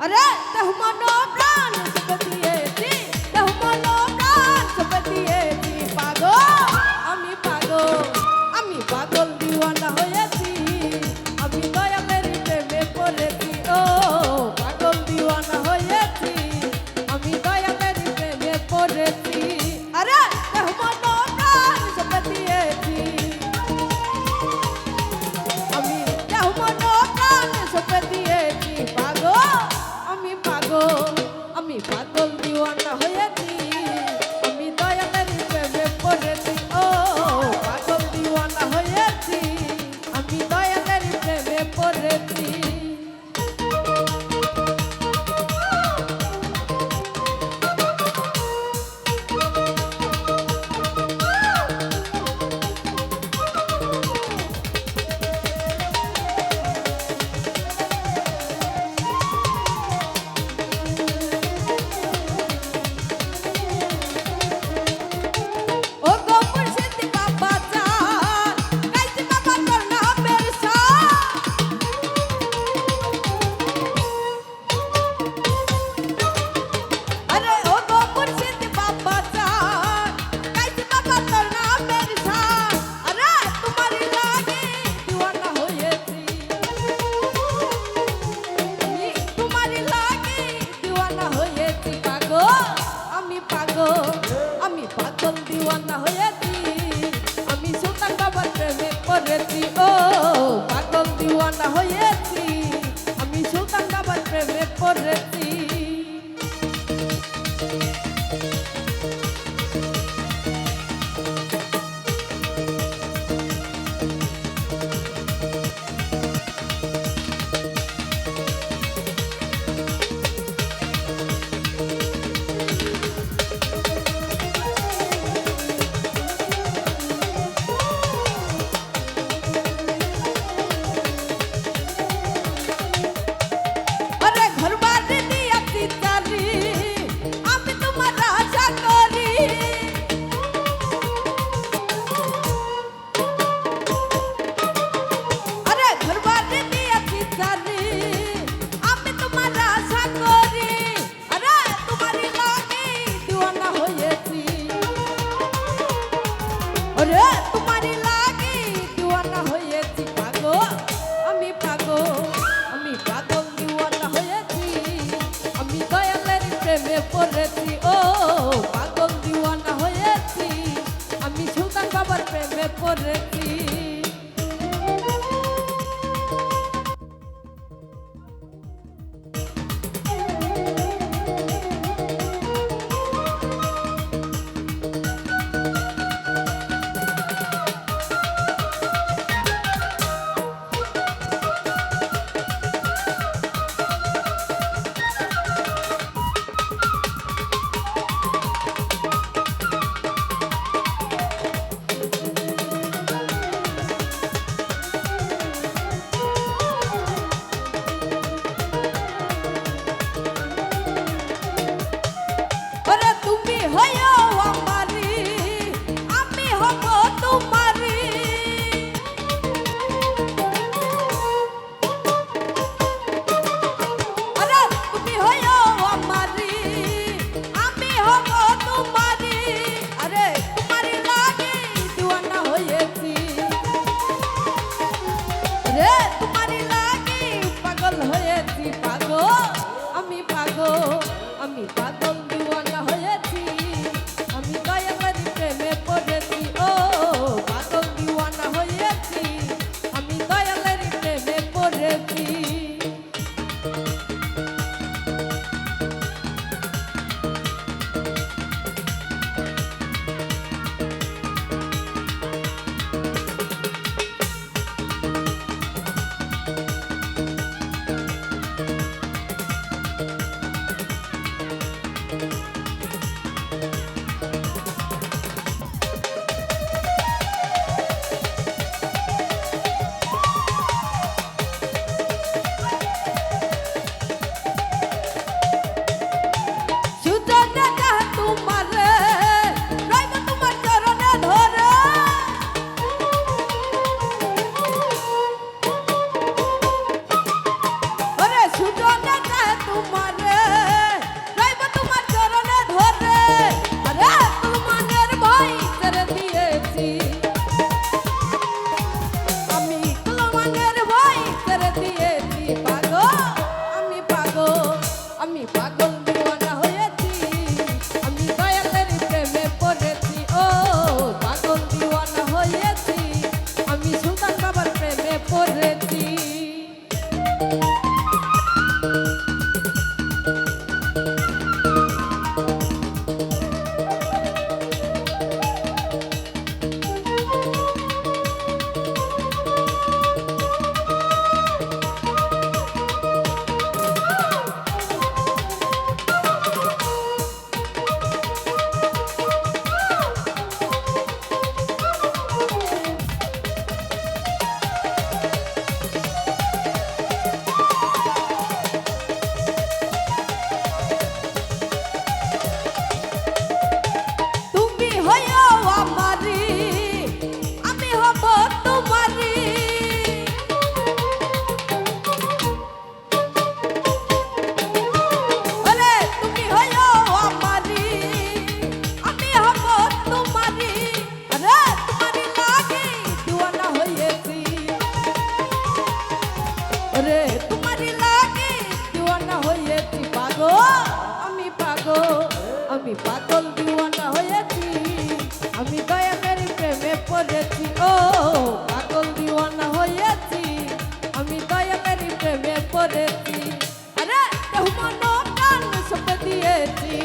আরে দেহ মন প্রাণ সব দিয়েছি, দেহ মন প্রাণ সব দিয়েছি। পাগল আমি পাগল, আমি পাগল দিওয়ানা হয়েছি, আমি দয়ালের প্রেমে পড়েছি। ও পাগল দিওয়ানা হয়েছি, আমি দয়ালের প্রেমে পড়েছি। আরে দেহ মন প্রাণ সব দিয়েছি, আমি দেহ মন প্রাণ সব দিয়েছি। পাগল আমি পাগল, আমি পাগল দিওয়ানা হয়েছি, আমি দয়ালের প্রেমে পড়েছি। ও পাগল দিওয়ানা হয়েছি, আমি দয়ালের প্রেমে পড়েছি। ও গো মুর্শিদ বাবা জান, গাইছি বাবা তোর নামের শান। আরে ও গো মুর্শিদ বাবা জান, গাইছি বাবা তোর নামের শান। আরে তোমারই লাগি দিওয়ানা হয়েছি, আমি তোমারই লাগি দিওয়ানা হয়েছি। পাগল আমি পাগল, আমি পাগল দিওয়ানা হয়েছি, আমি সুলতান বাবার প্রেমে পড়েছি। ও পাগল দিওয়ানা হয়েছি, আমি সুলতান বাবার প্রেমে পড়েছি। আরে ঘর বাড়ি দিয়াছি চারি, আমি তোমার আশা করি। আরে ঘর বাড়ি দিয়াছি চারি, আমি তোমার আশা করি। আরে তোমারই লাগি দিওয়ানা হয়েছি, আরে তোমারই লাগি দিওয়ানা হয়েছি। পাগল আমি পাগল, আমি পাগল দিওয়ানা হয়েছি, আমি দয়ালের প্রেমে পড়েছি। ও পাগল দিওয়ানা হয়েছি, আমি সুলতান বাবার প্রেমে পড়েছি। ওরে তুমি হইও আমারি, আমি হব তোমারি। ওরে তুমি হইও আমারি, আমি হব তোমারি। আরে তোমারই লাগি দিওয়ানা হয়েছি, রে তোমারই লাগি পাগল হয়েছি। পাগল আমি পাগল, আমি পাগল দিওয়ানা হয়েছি, আমি দয়ালের প্রেমে পড়েছি। ও পাগল দিওয়ানা হয়েছি, আমি দয়ালের প্রেমে পড়েছি। মনের ভয় ছেড়ে দিয়েছি পাগল আমি পাগল আমি পাগল দিওয়ানা হয়েছি আমি দয়ালের প্রেমে পড়েছি ও পাগল দিওয়ানা হয়েছি আমি সুলতান বাবার প্রেমে পড়েছি আমি পাগল দিওয়ানা হয়েছি আমি দয়ালের প্রেমে পড়েছি ও পাগল দিওয়ানা হয়েছি আমি দয়ালের প্রেমে পড়েছি আরে দেহ মন প্রাণ সব দিয়েছি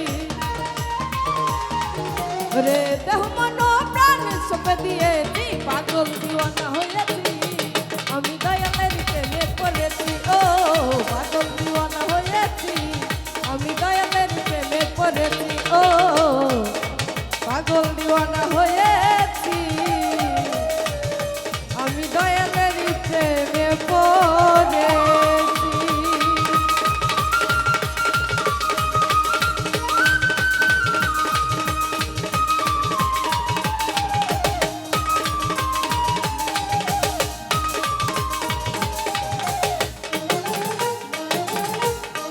রে দেহ মন প্রাণ সব দিয়েছি পাগল দিওয়ানা হয়েছি আমি দয়ালের প্রেমে পড়েছি ও পাগল দিওয়ানা হয়েছি আমি দয়ালের প্রেমে পড়েছি ও পাগল দিওয়ানা হয়ে